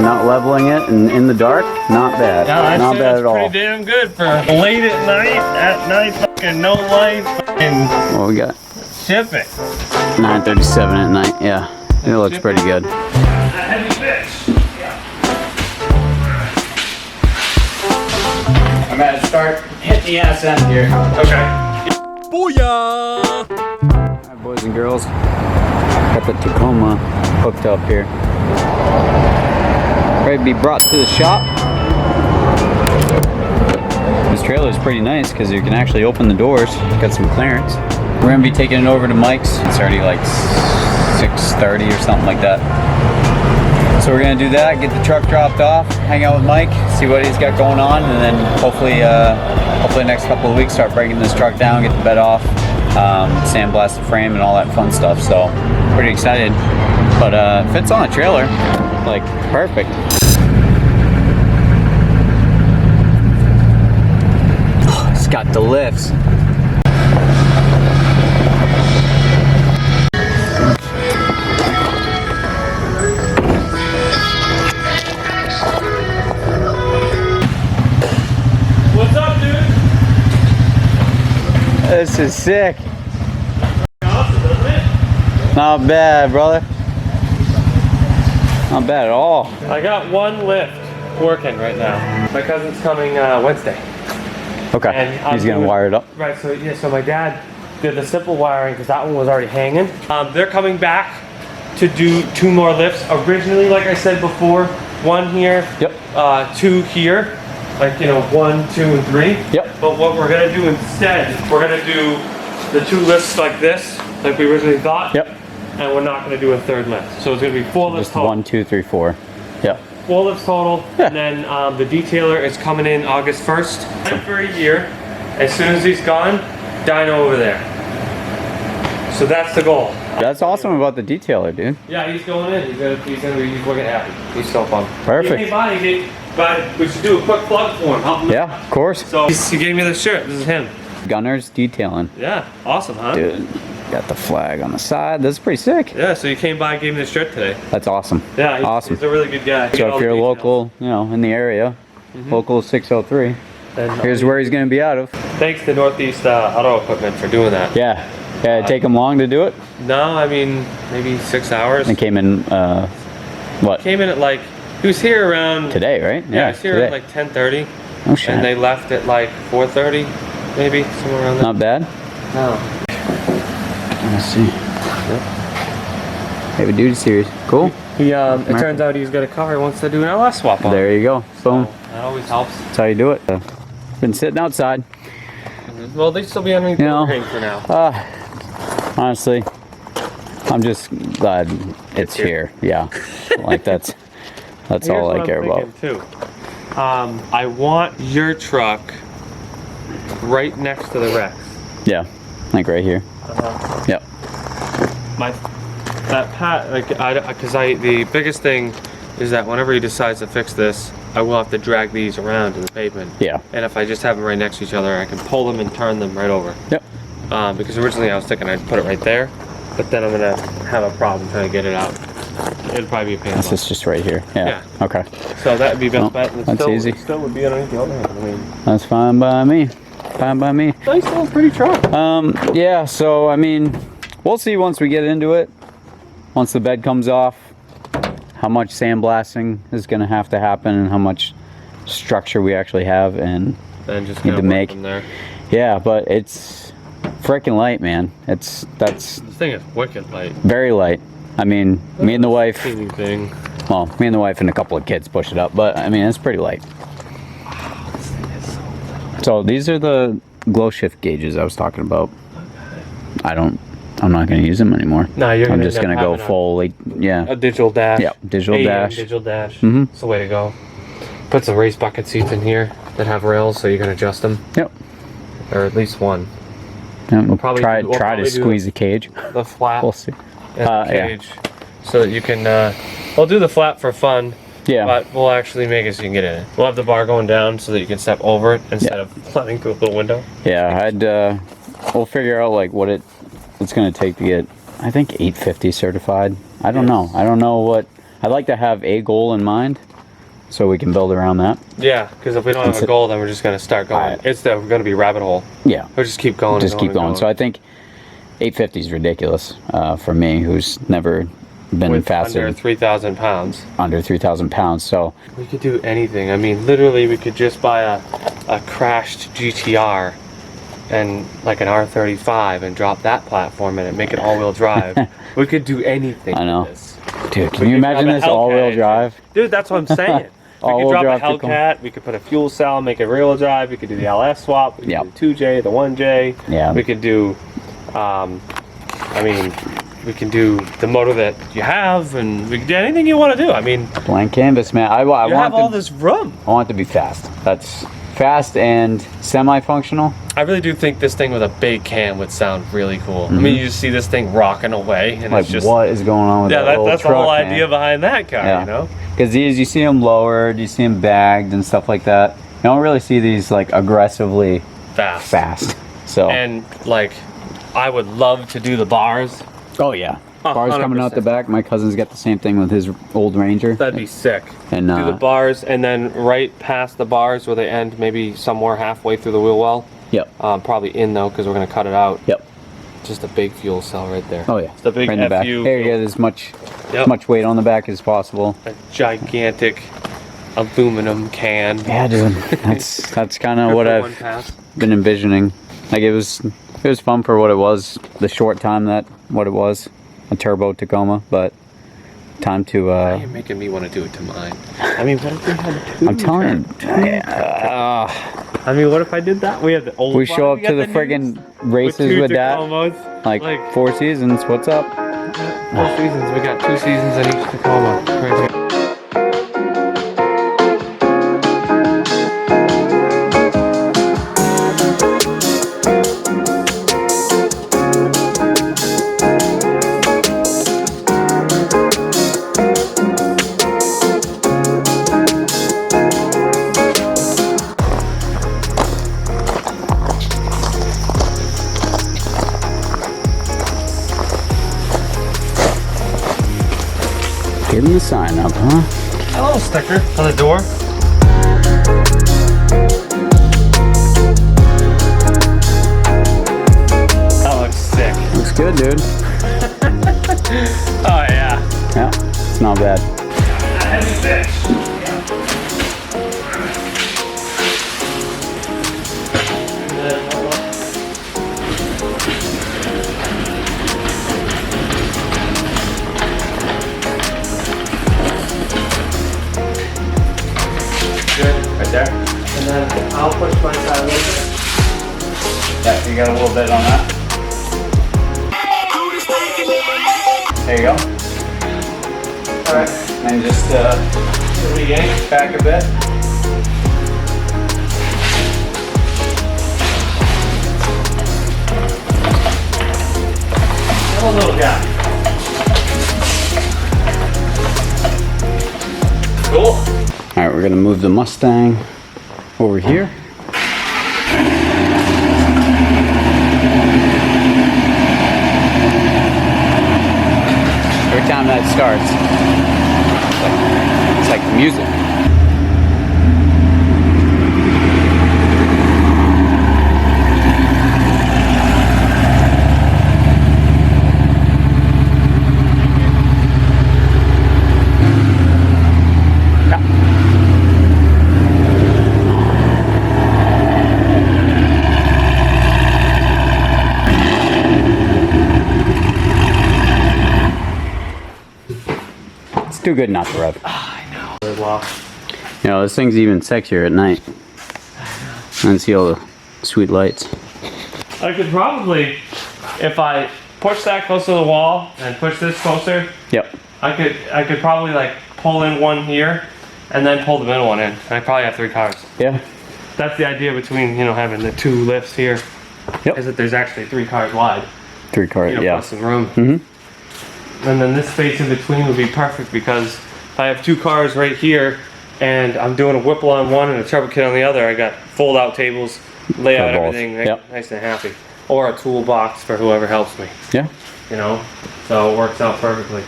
not leveling it and in the dark, not bad. Yeah, not bad at all. Pretty damn good for late at night, fucking no light, fucking. What we got? Shipping. 9:37 at night. Yeah, it looks pretty good. Heavy fish. I'm gonna start hitting the ass end here. Okay. Booyah! Alright, boys and girls, got the Tacoma hooked up here. Ready to be brought to the shop. This trailer is pretty nice because you can actually open the doors. Got some clearance. We're gonna be taking it over to Mike's. It's already like 6:30 or something like that. So we're gonna do that, get the truck dropped off, hang out with Mike, see what he's got going on, and then hopefully next couple of weeks start breaking this truck down, get the bed off, sandblast the frame and all that fun stuff. So pretty excited, but fits on a trailer, like perfect. Oh, it's got the lifts. This is sick. Awesome, doesn't it? Not bad, brother. Not bad at all. I got one lift working right now. My cousin's coming Wednesday. Okay. And he's gonna wire it up. Right. So yeah. So my dad did the simple wiring because that one was already hanging. They're coming back to do 2 more lifts. Originally, like I said before, 1 here. Yep. 2 here. Like, you know, 1, 2, and 3. Yep. But what we're gonna do instead, we're gonna do the 2 lifts like this, like we originally thought. Yep. And we're not gonna do a 3rd lift. So it's gonna be 4 lifts Just total. 1, 2, 3, 4. Yep. 4 lifts total. Yeah. And then the detailer is coming in August 1st. And for a year. As soon as he's gone, dyno over there. So that's the goal. That's awesome about the detailer, dude. Yeah, he's going in. He's looking happy. He's so pumped. Perfect. Hey, buddy, we should do a quick plug for him. Help him. Yeah, of course. So he gave me this shirt. This is him. Gunners Detailing. Yeah, awesome, huh? Dude, got the flag on the side. That's pretty sick. Yeah, so you came by and gave me this shirt today. That's awesome. Yeah, awesome. He's a really good guy. So if you're local, you know, in the area, local 603, then here's where he's gonna be out of. Thanks to Northeast Auto Equipment for doing that. Yeah. Yeah, take him long to do it? No, I mean, maybe 6 hours. And came in, what? Came in at like, he was here around... Today, right? Yeah, he was here today. at like 10:30. Oh, shit. And they left at like 4:30, maybe, somewhere around there. Not bad. No. Let's see. Heavy duty series. Cool. He, it turns out he's got a car he wants to do an LS swap on. There you go. Boom. So that always helps. That's how you do it. Been sitting outside. Well, they still be underneath the overhang for now. Honestly, I'm just glad it's here. Yeah. Like that's all I care about. Too. I want your truck right next to the Rex. Yeah. Like right here. Yep. The biggest thing is that whenever he decides to fix this, I will have to drag these around in the pavement. Yeah. And if I just have them right next to each other, I can pull them and turn them right over. Yep. Because originally I was thinking I'd put it right there, but then I'm gonna have a problem trying to get it out. It'd probably be a pain. This is just right here. Yeah. Okay. So that would be best bet. And that's easy. It still would be underneath the overhang. I mean, that's fine by me. Fine by me. nice little pretty truck. Yeah. So I mean, we'll see once we get into it. Once the bed comes off, how much sandblasting is going to have to happen, and how much structure we actually have, and just need to make. from there. Yeah, but it's freaking light, man. That's This thing is wicked light. very light. I mean, me and the wife. Teeny thing. Well, me and the wife and a couple of kids push it up, but I mean, it's pretty light. Oh, this thing is so little. So these are the glow shift gauges I was talking about. Okay. I'm not going to use them anymore. No, I'm just going to go fully, yeah. A digital dash. Yeah, digital dash. Digital dash. Mm-hmm. It's the way to go. Put some race bucket seats in here that have rails, so you can adjust them. Yep. Or at least one. Yeah, we'll probably try do to squeeze the cage. The flap. We'll see. And the cage, so that you can. We'll do the flap for fun. Yeah. But we'll actually make it so you can get in it. We'll have the bar going down so that you can step over it instead of flying through a little window. Yeah, we'll figure out like what it's going to take to get. I think 850 certified. I don't know. I don't know what. I'd like to have a goal in mind, so we can build around that. Yeah, because if we don't have a goal, then we're just gonna start going. We're gonna be rabbit hole. Yeah. We'll just keep going. Just keep going. So I think 850 is ridiculous for me, who's never been faster. Under 3,000 pounds. Under 3,000 pounds. So we could do anything. I mean, literally, we could just buy a crashed GTR and like an R35 and drop that platform in it, make it all-wheel drive. We could do anything. I know. With this. Dude, can you imagine this all-wheel drive? Dude, that's what I'm saying. We could drop a Hellcat, we could put a fuel cell, make it rear-wheel drive, we could do the LS swap, we could do the 2J, the 1J. Yeah. We could do, I mean, we can do the motor that you have, and we can do anything you want to do. I mean, blank canvas, man. I you want have all this room. I want it to be fast. That's fast and semi-functional. I really do think this thing with a big cam would sound really cool. I mean, you just see this thing rocking away, and like, it's just what is going on with that old that's truck, the whole man? idea behind that car, you know? Because these, you see them lowered, you see them bagged and stuff like that. You don't really see these like aggressively fast. So and like, I would love to do the bars. Oh yeah. Bars coming out the back. My cousin's got the same thing with his old Ranger. That'd be sick. And do the bars, and then right past the bars where they end, maybe somewhere halfway through the wheel well. Yep. Probably in though, because we're gonna cut it out. Yep. Just a big fuel cell right there. Oh yeah. It's the big right in the back. FU. There you get as much weight on the back as possible. A gigantic aluminum can. Yeah, dude. That's kind of what I've been envisioning. Like it was fun for what it was. The short time what it was. A turbo Tacoma, but time to Now you're making me want to do it to mine. I mean, what if we had two? I'm telling you. I mean, what if I did that? We had the old we show up to the friggin' races with that. Like 4 seasons, what's up? 4 seasons, we got 2 seasons in each Tacoma. Right here. Getting the sign up, huh? A little sticker on the door. That looks sick. Looks good, dude. Oh yeah. Yeah, it's not bad. Heavy fish. Right there? And then I'll push my side a little bit. Yeah, you got a little bit on that. There you go. Alright. And just yank back a bit. A little gap. Cool. Alright, we're gonna move the Mustang over here. Every time that starts, it's like music. It's too good not to rev. I know. Well, you know, this thing's even sexier at night. And see all the sweet lights. I could probably, if I push that closer to the wall and push this closer, Yep. I could probably like pull in one here and then pull the middle one in. And I probably have 3 cars. Yeah. That's the idea between, you know, having the 2 lifts here. Yep. Is that there's actually 3 cars wide. 3 cars, You know, yeah. plus some room. Mm-hmm. And then this space in between would be perfect because if I have 2 cars right here and I'm doing a Whipple on one and a turbo kit on the other, I got fold out tables, lay out both. everything Yep. nice and happy. Or a toolbox for whoever helps me, Yeah. you know? So it works out perfectly.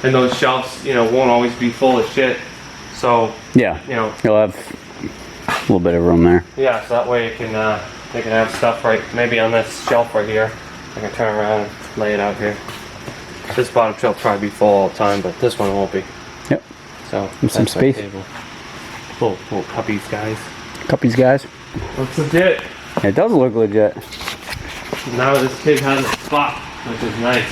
And those shelves, you know, won't always be full of shit. So Yeah. you know, You'll have a little bit of room there. yeah. So that way it can they can have stuff right maybe on this shelf right here. I can turn around and lay it out here. This bottom shelf probably be full all the time, but this one won't be. Yep. So And some that's my space. table. Little puppies, guys. Cuppies, guys. Looks legit. It does look legit. Now this kid has a spot, which is nice.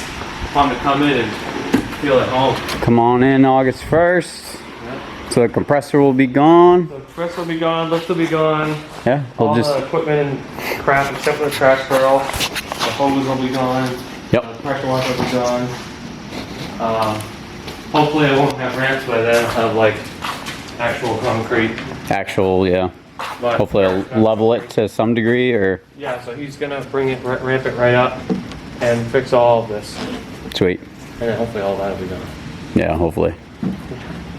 Fun to come in and feel at home. Come on in August 1st. Yep. So the compressor will be gone. The press will be gone, lift will be gone. Yeah. We'll All just. the equipment and crap except for the trash barrel. The hose will be gone. Yep. The pressure washer will be gone. Hopefully I won't have ramps by then. I'll have like actual concrete. Actual, yeah. But Hopefully I'll level it to some degree, or yeah, so he's gonna bring it, ramp it right up and fix all of this. sweet. And then hopefully all that'll be done. Yeah, hopefully.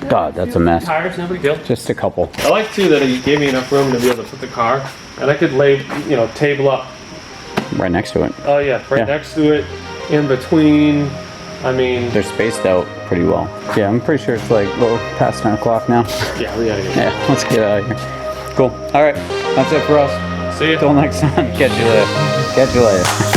God, that's a mess. Tires, no big deal. Just a couple. I like too that he gave me enough room to be able to put the car, and I could lay, you know, table up. Right next to it. Oh yeah, right Yeah. next to it, in between. I mean, They're spaced out pretty well. Yeah, I'm pretty sure it's like past 10 o'clock now. yeah, we gotta get. Yeah, let's get out of here. Cool. All right, that's it for us. See you. Till next time. Catch you later. Catch you later.